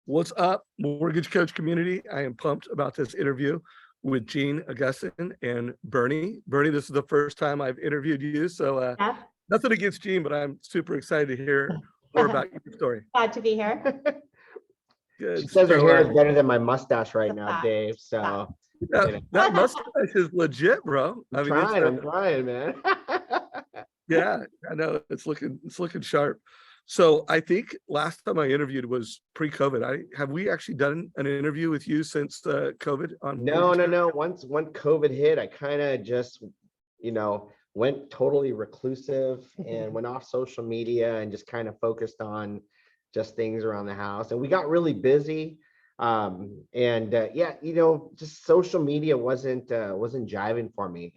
What's up, mortgage coach community? I am pumped about this interview with Gene, Agustin, and Bernie. Bernie, this is the first time I've interviewed you, so Yeah. nothing against Gene, but I'm super excited to hear more about your story. Glad to be here. She Good. says her So, hair is better than my mustache right It's a now, fact. Dave. So Fact. yeah, you know, that mustache is legit, bro. I I'm mean, it's trying. I'm trying, man. yeah, I know it's looking sharp. So I think last time I interviewed was pre-COVID. Have we actually done an interview with you since COVID on No, Mortgage no, Coach? no. Once COVID hit, I kind of just, went totally reclusive and went off social media and just kind of focused on just things around the house. And we got really busy. Yeah, just social media wasn't jiving for me.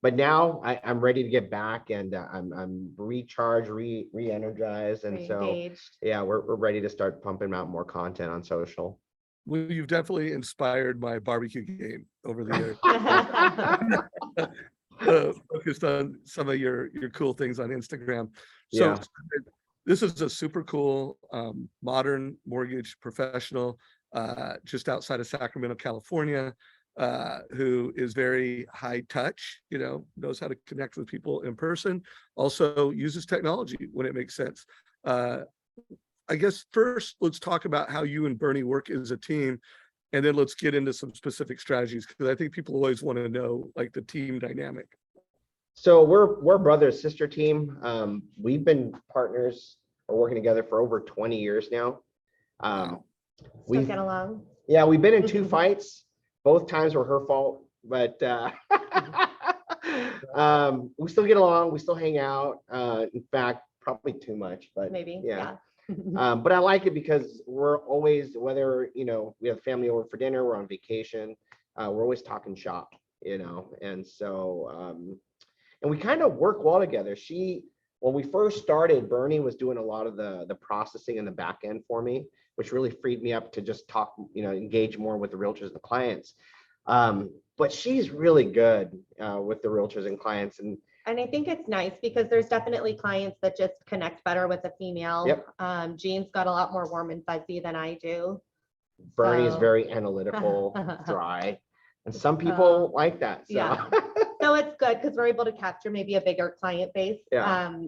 But now I'm ready to get back, and I'm recharged, re-energized, and so Engaged. yeah, we're ready to start pumping out more content on social. Well, you've definitely inspired my barbecue game over the years. Focused on some of your cool things on Instagram. So Yeah. this is a super cool modern mortgage professional just outside of Sacramento, California, who is very high touch, knows how to connect with people in person, also uses technology when it makes sense. I guess first, let's talk about how you and Bernie work as a team, and then let's get into some specific strategies, because I think people always want to know like the team dynamic. So we're brother sister team. We've been partners or working together for over 20 years now. Wow. Still We've get along. Yeah, we've been in 2 fights. Both times were her fault, but we still get along. We still hang out. In fact, probably too much, but Maybe. yeah. Yeah. But I like it because we're always, whether we have family over for dinner, we're on vacation, we're always talking shop, and so and we kind of work well together. When we first started, Bernie was doing a lot of the processing in the back end for me, which really freed me up to just talk, engage more with the realtors and the clients. But she's really good with the realtors and clients. And I think it's nice because there's definitely clients that just connect better with a female. Yep. Jean's got a lot more warm and fuzzy than I do. Bernie is So- very analytical, dry, and some people like that. So. Yeah. So it's good because we're able to capture maybe a bigger client base. Yeah.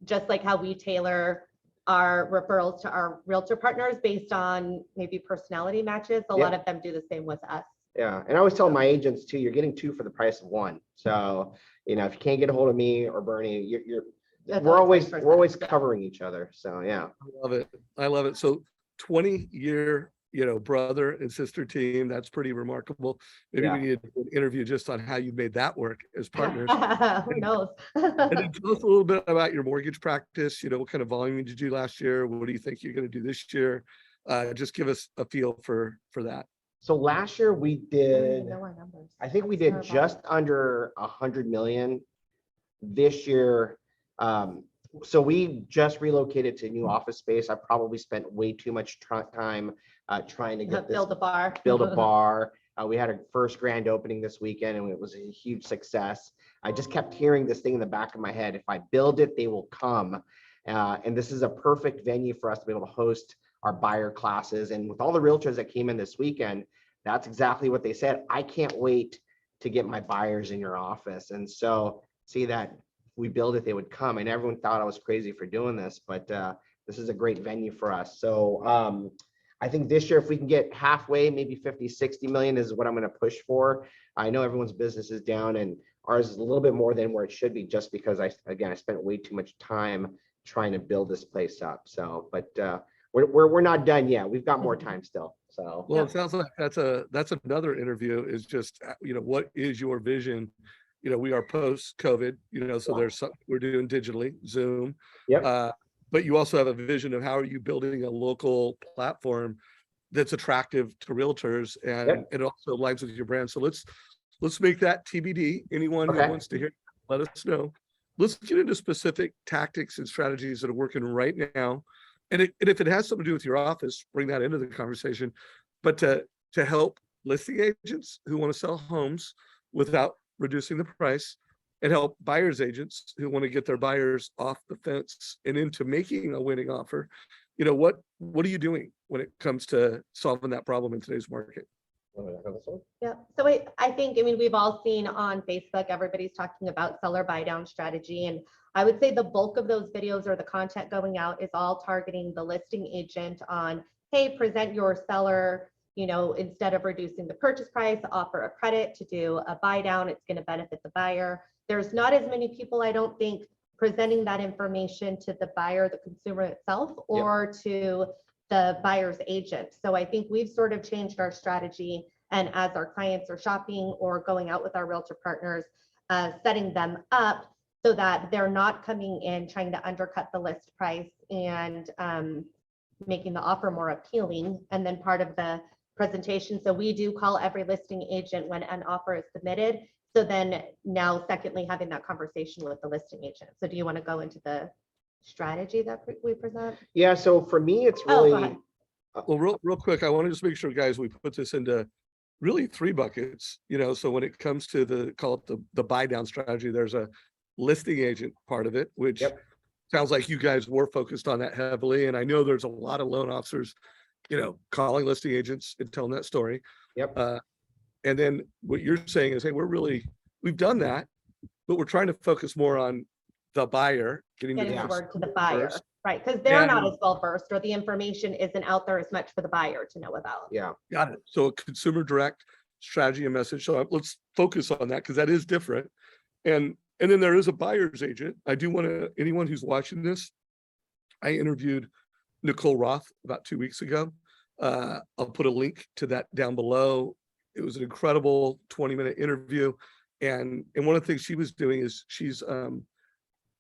Just like how we tailor our referrals to our realtor partners based on maybe personality matches. A lot of them do the same with us. Yeah. And I always tell my agents too, you're getting 2 for the price of 1. So, if you can't get a hold of me or Bernie, we're always covering each other. So yeah. I love it. I love it. So 20-year, brother and sister team. That's pretty remarkable. Maybe we need an interview just on how you made that work as partners. Who knows? And then tell us a little bit about your mortgage practice. What kind of volume did you do last year? What do you think you're going to do this year? Just give us a feel for that. So last year we I don't even did, know our numbers. I think we That's did terrible. just under 100 million this year. So we just relocated to new office space. I probably spent way too much time trying to get this build a bar. build a bar. We had our first grand opening this weekend, and it was a huge success. I just kept hearing this thing in the back of my head: if I build it, they will come. And this is a perfect venue for us to be able to host our buyer classes. And with all the realtors that came in this weekend, that's exactly what they said. I can't wait to get my buyers in your office. And so see that we build it, they would come. And everyone thought I was crazy for doing this, but this is a great venue for us. So I think this year, if we can get halfway, maybe 50, 60 million is what I'm going to push for. I know everyone's business is down, and ours is a little bit more than where it should be, just because I spent way too much time trying to build this place up. So, but we're not done yet. We've got more time still. So, well, it sounds like that's another interview, is just, what is your vision? We are post-COVID, so there's something we're doing digitally, Zoom. Yep. But you also have a vision of how are you building a local platform that's attractive to realtors, and it also aligns with your brand. So let's make that TBD. Anyone who wants to hear, let us know. Let's get into specific tactics and strategies that are working right now. And if it has something to do with your office, bring that into the conversation. But to help listing agents who want to sell homes without reducing the price, and help buyers agents who want to get their buyers off the fence and into making a winning offer. What are you doing when it comes to solving that problem in today's market. Yeah, so I think, I mean, we've all seen on Facebook, everybody's talking about seller buy down strategy. And I would say the bulk of those videos or the content going out is all targeting the listing agent on, hey, present your seller, you know, instead of reducing the purchase price, offer a credit to do a buy down. It's going to benefit the buyer. There's not as many people, I don't think, presenting that information to the buyer, the consumer itself, or to the buyer's agent. So I think we've sort of changed our strategy, and as our clients are shopping or going out with our realtor partners, setting them up so that they're not coming in trying to undercut the list price and making the offer more appealing. And then part of the presentation, so we do call every listing agent when an offer is submitted. So then now, secondly, having that conversation with the listing agent. So do you want to go into the strategy that we present? Yeah, so for me, it's Go really, ahead. Well, real quick, I want to just make sure, guys, we put this into really 3 buckets, you know. So when it comes to call it the buy down strategy, there's a listing agent part of it, which sounds like you guys were focused on that heavily. And I know there's a lot of loan officers, you know, calling listing agents and telling that story. And then what you're saying is, hey, we've done that, but we're trying to focus more on the buyer, getting the word to the buyer, right? Because they're not as well versed, or the information isn't out there as much for the buyer to know about. Yeah, got it. So a consumer direct strategy and message. So let's focus on that, because that is different. And then there is a buyer's agent. I do want to, anyone who's watching this, I interviewed Nicole Roth about 2 weeks ago. I'll put a link to that down below. It was an incredible 20-minute interview. And one of the things she was doing is she's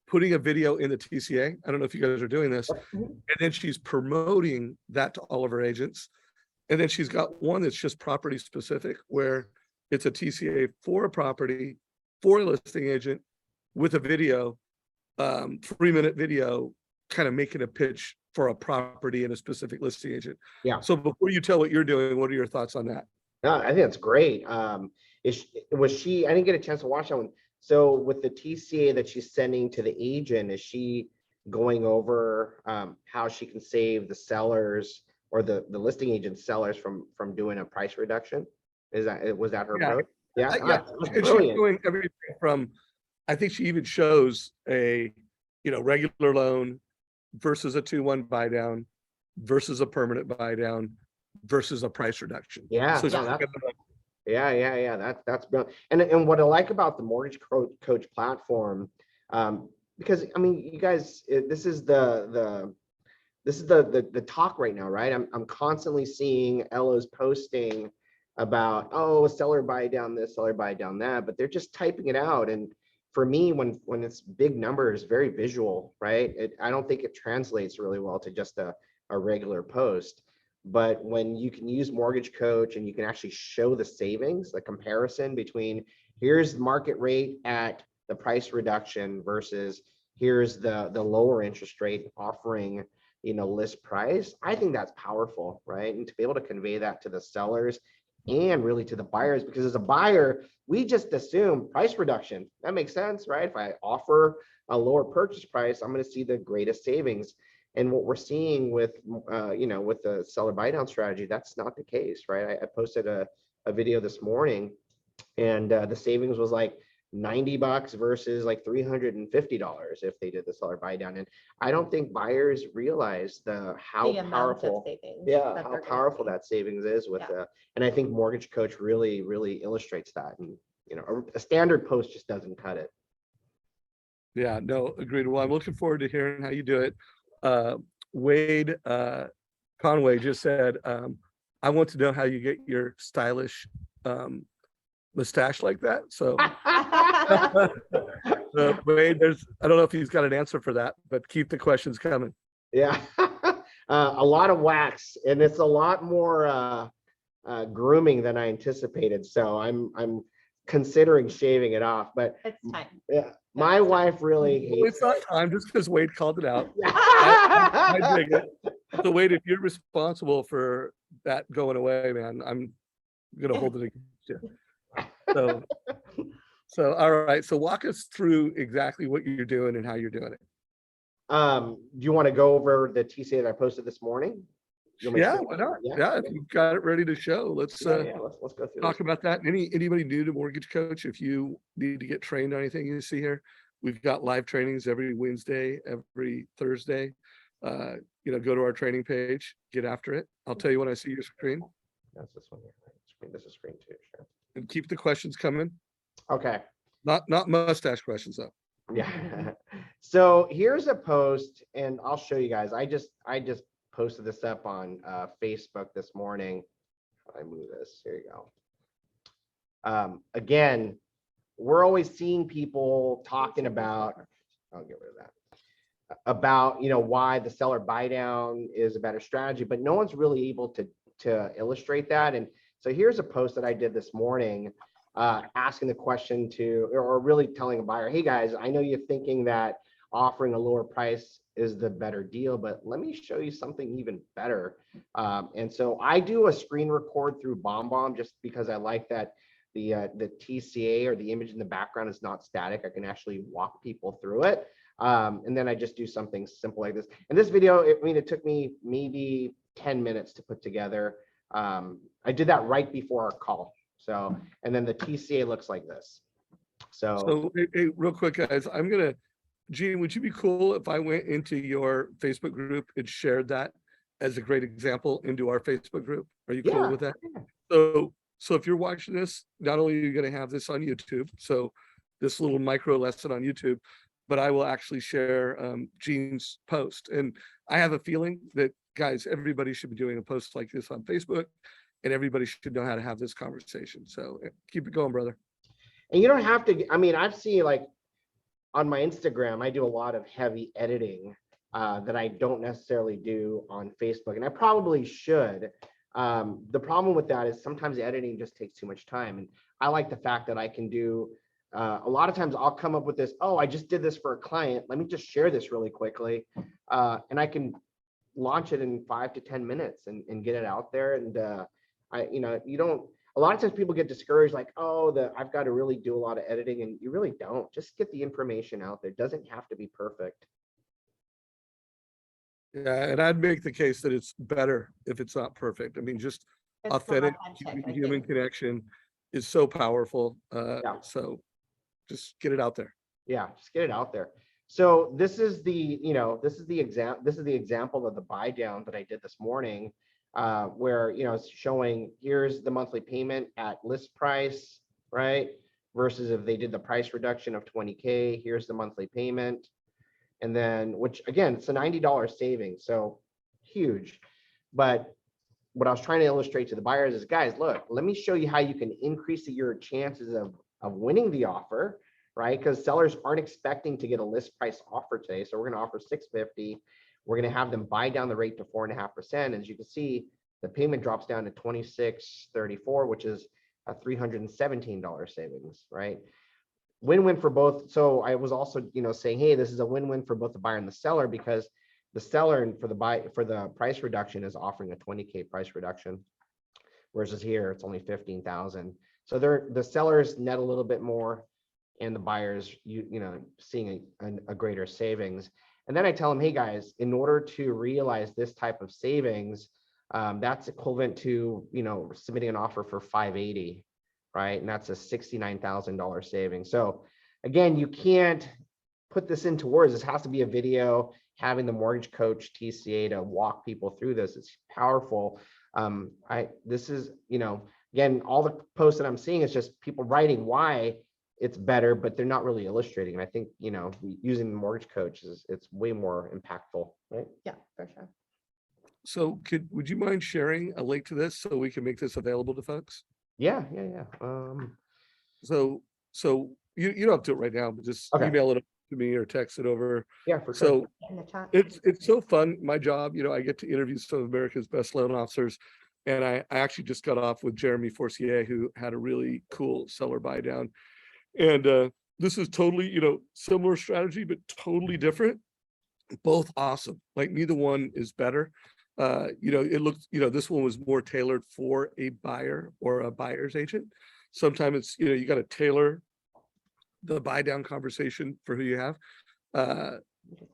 putting a video in the TCA. I don't know if you guys are doing this. And then she's promoting that to all of her agents. And then she's got one that's just property specific, where it's a TCA for a property, for a listing agent, with a video, 3-minute video, kind of making a pitch for a property and a specific listing agent. Yeah. So before you tell what you're doing, what are your thoughts on that? No, I think that's great. Was she, I didn't get a chance to watch that one. So with the TCA that she's sending to the agent, is she going over how she can save the sellers or the listing agent sellers from doing a price reduction? Was that her approach? Yeah. And she's doing everything from, I think she even shows a, you know, regular loan versus a 2-1 buy down versus a permanent buy down versus a price reduction. Yeah. So That's brilliant. And what I like about the Mortgage Coach platform, because I mean, you guys, this is the talk right now, right? I'm constantly seeing LOs posting about, oh, seller buy down this, seller buy down that, but they're just typing it out. And for me, when it's big numbers, very visual, right? I don't think it translates really well to just a regular post. But when you can use Mortgage Coach and you can actually show the savings, the comparison between here's the market rate at the price reduction versus here's the lower interest rate offering, you know, list price, I think that's powerful, right? And to be able to convey that to the sellers and really to the buyers, because as a buyer, we just assume price reduction. That makes sense, right? If I offer a lower purchase price, I'm going to see the greatest savings. And what we're seeing with, you know, with the seller buy down strategy, that's not the case, right? I posted a video this morning, and the savings was like $90 versus like $350 if they did the seller buy down. And I don't think buyers realize how powerful, how powerful that savings is with and I think Mortgage Coach really illustrates that. And you know, a standard post just doesn't cut it. Yeah, no, agreed. Well, I'm looking forward to hearing how you do it. Wade Conway just said, I want to know how you get your stylish mustache like that. So Wade, I don't know if he's got an answer for that, but keep the questions coming. Yeah. A lot of wax, and it's a lot more grooming than I anticipated. So I'm considering shaving it off, but it's time. Yeah, my wife really hates it's not time just because Wade called it out. I dig it. So Wade, if you're responsible for that going away, man, I'm gonna hold it against you. So all right. So walk us through exactly what you're doing and how you're doing it. Do you want to go over the TCA that I posted this morning? You want me to Yeah, share? why not? Yeah. Yeah, if you've got it ready to show, let's Let's go through talk this. about that. Anybody new to Mortgage Coach, if you need to get trained on anything you see here, we've got live trainings every Wednesday, every Thursday. Go to our training page, get after it. I'll tell you when I see your screen, That's this one here. Screen, this is screen 2. Sure. and keep the questions coming. Okay. Not mustache questions though. Yeah. So here's a post, and I'll show you guys. I just posted this up on Facebook this morning. I move this. Here you go. Again, we're always seeing people talking about. I'll get rid of that. About why the seller buy down is a better strategy, but no one's really able to illustrate that. And so here's a post that I did this morning, asking the question or really telling a buyer, hey guys, I know you're thinking that offering a lower price is the better deal, but let me show you something even better. And so I do a screen record through BombBomb just because I like that the TCA or the image in the background is not static. I can actually walk people through it. And then I just do something simple like this. And this video, it took me maybe 10 minutes to put together. I did that right before our call. So, and then the TCA looks like this. So hey, real quick, guys, Gene, would you be cool if I went into your Facebook group and shared that as a great example into our Facebook group? Are you cool with that? So if you're watching this, not only are you going to have this on YouTube, so this little micro lesson on YouTube, but I will actually share Gene's post. And I have a feeling that, guys, everybody should be doing a post like this on Facebook, and everybody should know how to have this conversation. So keep it going, brother. And you don't have to, I've seen like on my Instagram, I do a lot of heavy editing that I don't necessarily do on Facebook, and I probably should. The problem with that is sometimes the editing just takes too much time. And I like the fact that I can do, a lot of times I'll come up with this, oh, I just did this for a client. Let me just share this really quickly. And I can launch it in 5 to 10 minutes and get it out there. And a lot of times people get discouraged, like, oh, I've got to really do a lot of editing, and you really don't. Just get the information out there. It doesn't have to be perfect. Yeah, and I'd make the case that it's better if it's not perfect. Just It's authentic I human think. connection is so powerful. Yeah. So just get it out there. Yeah, just get it out there. So this is the example of the buy down that I did this morning, where it's showing here's the monthly payment at list price, right? Versus if they did the price reduction of 20K, here's the monthly payment. And then, which again, it's a $90 savings, so huge. But what I was trying to illustrate to the buyers is, guys, look, let me show you how you can increase your chances of winning the offer, right? Because sellers aren't expecting to get a list price offer today. So we're going to offer $650. We're going to have them buy down the rate to 4.5%. As you can see, the payment drops down to $26.34, which is a $317 savings, right? Win-win for both. So I was also, saying, hey, this is a win-win for both the buyer and the seller, because the seller for the price reduction is offering a 20K price reduction, versus here it's only 15,000. So the sellers net a little bit more, and the buyers, seeing a greater savings. And then I tell them, hey guys, in order to realize this type of savings, that's equivalent to submitting an offer for 580, right? And that's a $69,000 savings. So again, you can't put this into words. This has to be a video, having the mortgage coach TCA to walk people through this. It's powerful. This is, again, all the posts that I'm seeing is just people writing why it's better, but they're not really illustrating. And I think, using the mortgage coach it's way more impactful, right? Yeah, for sure. So would you mind sharing a link to this so we can make this available to folks? Yeah. So you don't have to do it right now, but just email it to me or text it over. Yeah, for sure. So In the chat. it's so fun. My job, I get to interview some of America's best loan officers. And I actually just got off with Jeremy Forcier, who had a really cool seller buy down. And this is totally, similar strategy, but totally different. Both awesome. Like neither one is better. It looks, this one was more tailored for a buyer or a buyer's agent. Sometimes it's, you got to tailor the buy down conversation for who you have.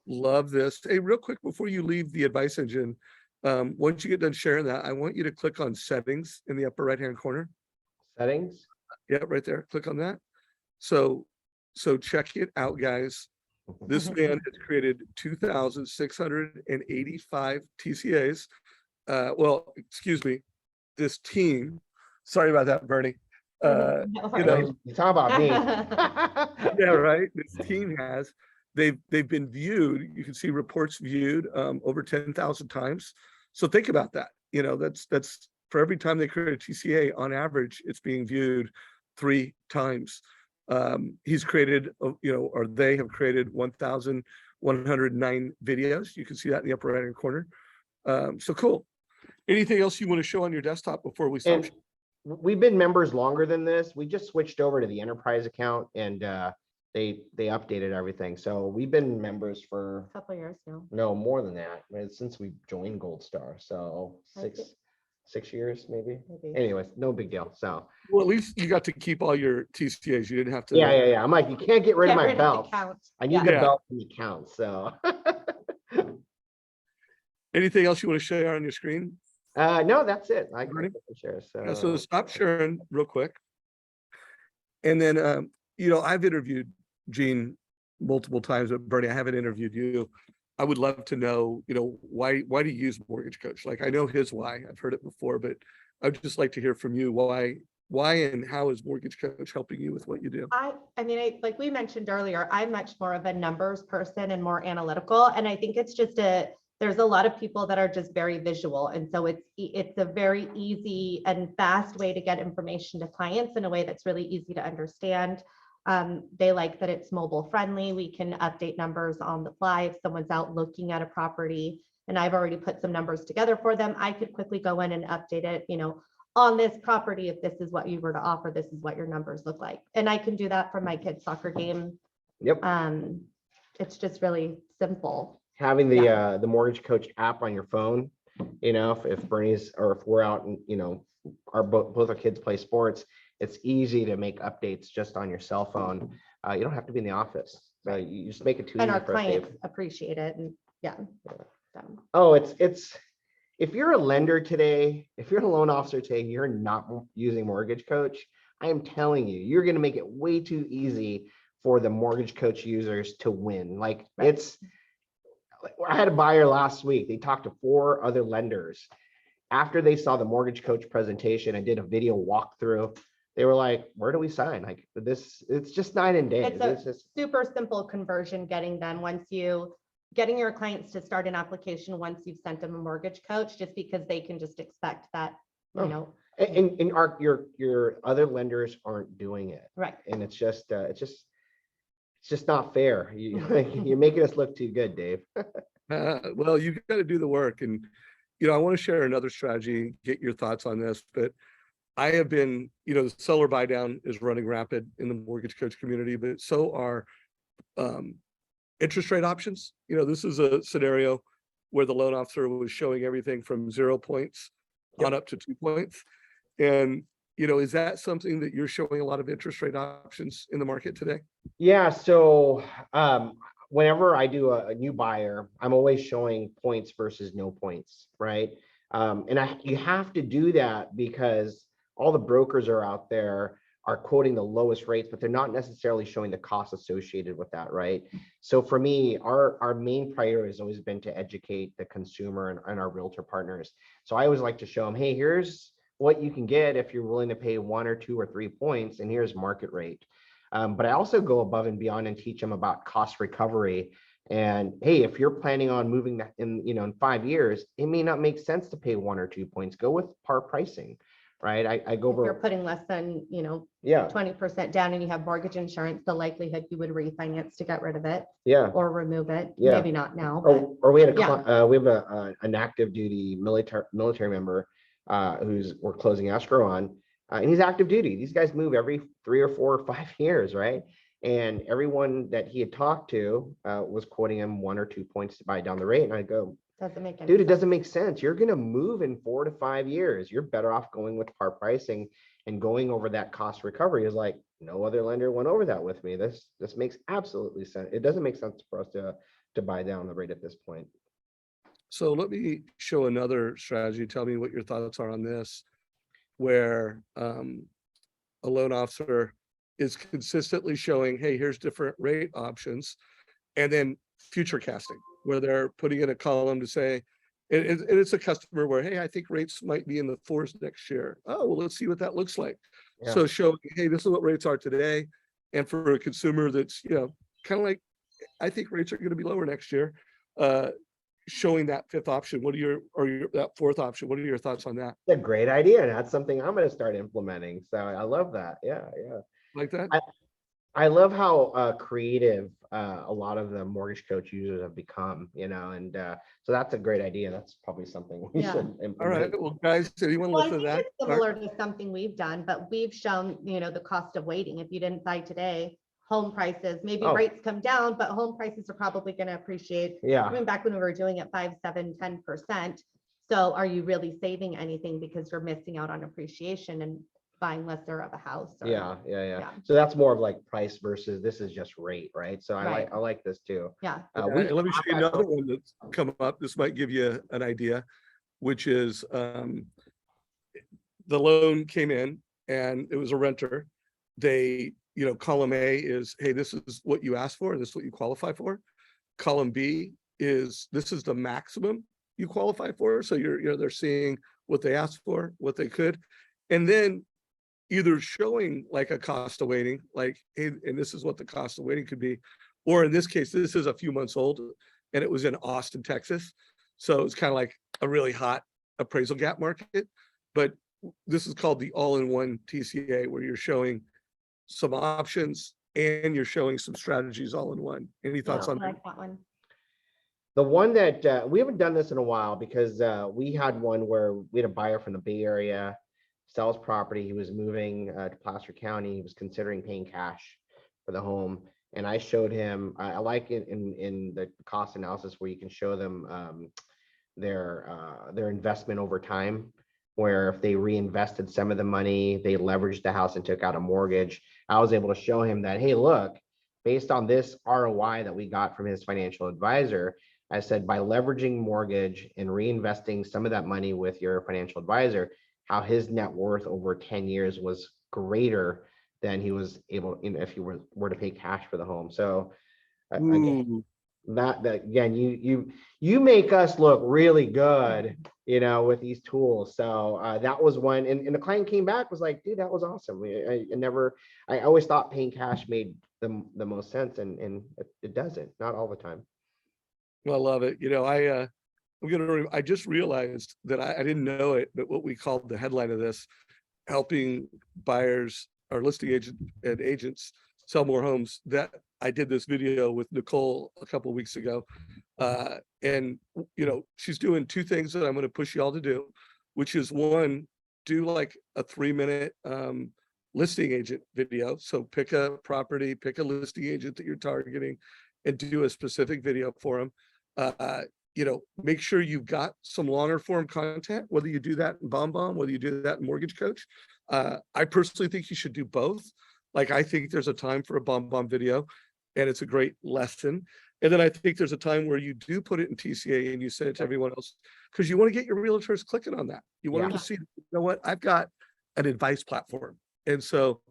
Love this. Hey, real quick before you leave the advice engine, Once you get done sharing that, I want you to click on settings in the upper right-hand corner. Settings. Yeah, right there. Click on that. So check it out, guys. This man has created 2,685 TCAs. Well, excuse me, this team. Sorry about that, Bernie. No You worries. know, You talk about me. yeah, right. This team has. They've been viewed. You can see reports viewed over 10,000 times. So think about that. You know, that's for every time they create a TCA, on average, it's being viewed 3 times. He's created, or they have created 1,109 videos. You can see that in the upper right-hand corner. So cool. Anything else you want to show on your desktop before we stop? And we've been members longer than this. We just switched over to the enterprise account, and they updated everything. So we've been members for A couple of years now. no more than that, since we joined Gold Star. So six years maybe. Anyways, no big deal. So Well, at least you got to keep all your TCAs. You didn't have to. yeah. I'm like, you can't get rid of my belt. Count. I need the belt from the count. So Anything else you want to share on your screen? no, that's it. I Bernie? can share. So So stop sharing real quick. And then, I've interviewed Gene multiple times, but Bernie, I haven't interviewed you. I would love to know, why do you use Mortgage Coach? Like, I know his why, I've heard it before, but I'd just like to hear from you. Why and how is Mortgage Coach helping you with what you do? I mean, like we mentioned earlier, I'm much more of a numbers person and more analytical. And I think it's just there's a lot of people that are just very visual. And so it's a very easy and fast way to get information to clients in a way that's really easy to understand. They like that it's mobile friendly. We can update numbers on the fly. If someone's out looking at a property and I've already put some numbers together for them, I could quickly go in and update it, on this property. If this is what you were to offer, this is what your numbers look like. And I can do that for my kids' soccer game. yep. It's just really simple. Having the Mortgage Coach app on your phone, if Bernie's or if we're out and both our kids play sports, it's easy to make updates just on your cell phone. You don't have to be in the office. So you just make it too easy. And our for us, Dave. clients appreciate it. And so. Oh, it's if you're a lender today, if you're a loan officer today, you're not using Mortgage Coach. I am telling you, you're going to make it way too easy for the Mortgage Coach users to win. Like I had a buyer last week. They talked to 4 other lenders. After they saw the Mortgage Coach presentation and did a video walkthrough, they were like, where do we sign? Like this, it's just night and day. It's just super simple conversion getting done getting your clients to start an application once you've sent them a Mortgage Coach, just because they can just expect that, And your other lenders aren't doing it. Right. And it's just not fair. You're making us look too good, Dave. Well, you got to do the work. And, I want to share another strategy, get your thoughts on this, but I have been, the seller buy down is running rapid in the Mortgage Coach community, but so are interest rate options. This is a scenario where the loan officer was showing everything from 0 points on up to 2 points. And, is that something that you're showing a lot of interest rate options in the market today? Yeah. So whenever I do a new buyer, I'm always showing points versus no points, right? And you have to do that because all the brokers are out there are quoting the lowest rates, but they're not necessarily showing the costs associated with that, right? So for me, our main priority has always been to educate the consumer and our realtor partners. So I always like to show them, hey, here's what you can get if you're willing to pay 1 or 2 or 3 points, and here's market rate. But I also go above and beyond and teach them about cost recovery. And hey, if you're planning on moving in 5 years, it may not make sense to pay 1 or 2 points. Go with par pricing, right? I go over. If you're putting less than 20% down and you have mortgage insurance, the likelihood you would refinance to get rid of it, or remove it. Maybe not now. Or we had we have an active duty military member we're closing escrow on. And he's active duty. These guys move every 3 or 4 or 5 years, right? And everyone that he had talked to was quoting him 1 or 2 points to buy down the rate. And I go, doesn't make any dude, sense. It doesn't make sense. You're going to move in 4 to 5 years. You're better off going with par pricing and going over that cost recovery. Is like no other lender went over that with me. This makes absolutely sense. It doesn't make sense for us to buy down the rate at this point. So let me show another strategy. Tell me what your thoughts are on this, where a loan officer is consistently showing, hey, here's different rate options, and then future casting, where they're putting in a column to say, and it's a customer where, hey, I think rates might be in the 4s next year. Oh, well, let's see what that looks like. Yeah. So showing, hey, this is what rates are today. And for a consumer that's, kind of like, I think rates are going to be lower next year. Showing that fifth option. That fourth option. What are your thoughts on that? It's a great idea. And that's something I'm going to start implementing. So I love that. Yeah. Like that? I love how creative a lot of the mortgage coach users have become, and so that's a great idea. That's probably something we should implement. All right. Well, guys, anyone Well, I listen to think that? it's similar to something we've done, but we've shown, the cost of waiting. If you didn't buy today, home prices, maybe rates come down, but home prices are probably going to appreciate. Yeah. I mean, back when we were doing it 5, 7, 10%. So are you really saving anything because you're missing out on appreciation and buying lesser of a house? Yeah. So that's more of like price versus this is just rate, right? So Right. I like this too. Yeah. Let me show you another one that's come up. This might give you an idea, which is the loan came in and it was a renter. They, column A is, hey, this is what you asked for, this is what you qualify for. Column B is, this is the maximum you qualify for. So they're seeing what they asked for, what they could, and then either showing like a cost of waiting, like, hey, and this is what the cost of waiting could be, or in this case, this is a few months old and it was in Austin, Texas. So it's kind of like a really hot appraisal gap market, but this is called the all-in-one TCA, where you're showing some options and you're showing some strategies all in one. Any thoughts on I like that one? The one that we haven't done this in a while, because we had one where we had a buyer from the Bay Area sell his property. He was moving to Placer County. He was considering paying cash for the home. And I showed him, I like it in the cost analysis where you can show them their investment over time, where if they reinvested some of the money, they leveraged the house and took out a mortgage. I was able to show him that, hey, look, based on this ROI that we got from his financial advisor, I said, by leveraging mortgage and reinvesting some of that money with your financial advisor, how his net worth over 10 years was greater than he was able, if he were to pay cash for the home. So again, you make us look really good, with these tools. So that was one, and the client came back, was like, dude, that was awesome. I always thought paying cash made the most sense, and it doesn't, not all the time. Well, I love it. I just realized that I didn't know it, but what we called the headline of this, helping buyers or listing agents sell more homes, that I did this video with Nicole a couple of weeks ago. And she's doing two things that I'm going to push you all to do, which is, one, do like a 3-minute listing agent video. So pick a property, pick a listing agent that you're targeting, and do a specific video for them. Make sure you've got some longer form content, whether you do that in BombBomb, whether you do that in Mortgage Coach. I personally think you should do both. Like, I think there's a time for a BombBomb video, and it's a great lesson. And then I think there's a time where you do put it in TCA and you send it to everyone else, because you want to get your realtors clicking on that. You want them to see, what, I've got an advice platform. And so,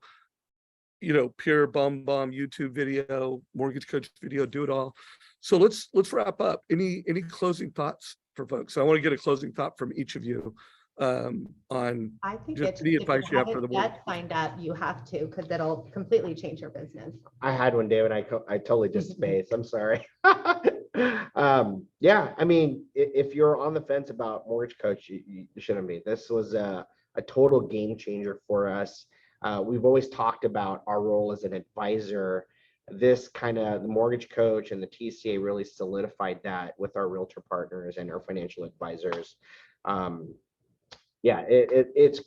pure BombBomb YouTube video, Mortgage Coach video, do it all. So let's wrap up. Any closing thoughts for folks? I want to get a closing thought from each of you on I think just any advice you have for the mortgage. Signed up, you have to, because it'll completely change your business. I had one, David. I totally just spaced. I'm sorry. Yeah, I mean, if you're on the fence about Mortgage Coach, you shouldn't be. This was a total game changer for us. We've always talked about our role as an advisor. This kind of, the Mortgage Coach and the TCA really solidified that with our realtor partners and our financial advisors. It's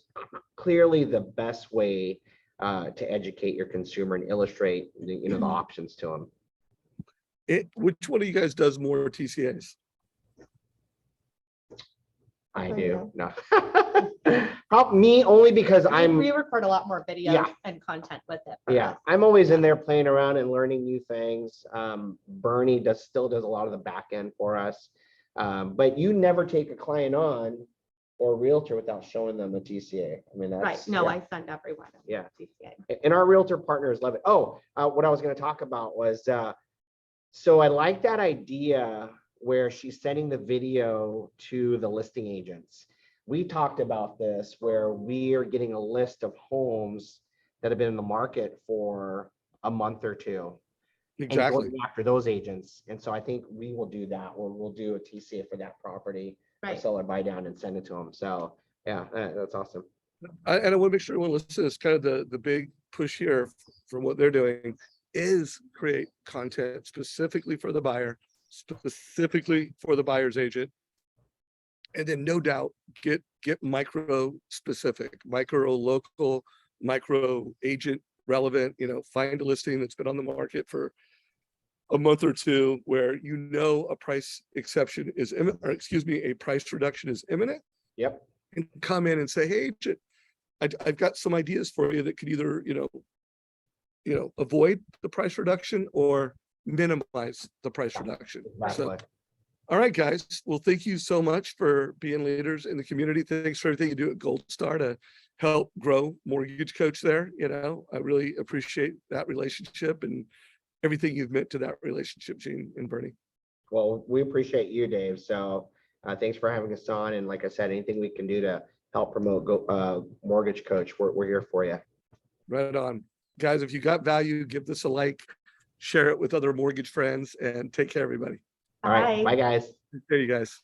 clearly the best way to educate your consumer and illustrate the options to them. Which one of you guys does more TCAs? I do. No. Probably me, only because we record a lot more videos and content with it. I'm always in there playing around and learning new things. Bernie still does a lot of the back end for us. But you never take a client on or a realtor without showing them a TCA. I mean, that's Right. No, yeah. I send everyone. a Yeah. TCA. And our realtor partners love it. Oh, what I was going to talk about was, so I like that idea where she's sending the video to the listing agents. We talked about this where we are getting a list of homes that have been in the market for a month or two. Exactly. And going after those agents. And so I think we will do that, or we'll do a TCA for that property, Right. sell it, buy down, and send it to them. So yeah, that's awesome. And I want to make sure everyone listens. Kind of the big push here from what they're doing is create content specifically for the buyer, specifically for the buyer's agent, and then no doubt get micro specific, micro local, micro agent relevant. Find a listing that's been on the market for a month or two where a price exception is imminent, or excuse me, a price reduction is imminent. Yep. And come in and say, hey, agent, I've got some ideas for you that could either, avoid the price reduction or minimize the price reduction. Exactly. So, all right, guys. Well, thank you so much for being leaders in the community. Thanks for everything you do at Gold Star to help grow Mortgage Coach there. I really appreciate that relationship and everything you've meant to that relationship, Gene and Bernie. Well, we appreciate you, Dave. So thanks for having us on. And like I said, anything we can do to help promote Mortgage Coach, we're here for you. Right on. Guys, if you got value, give this a like, share it with other mortgage friends, and take care, everybody. All right. Bye, guys. There you guys.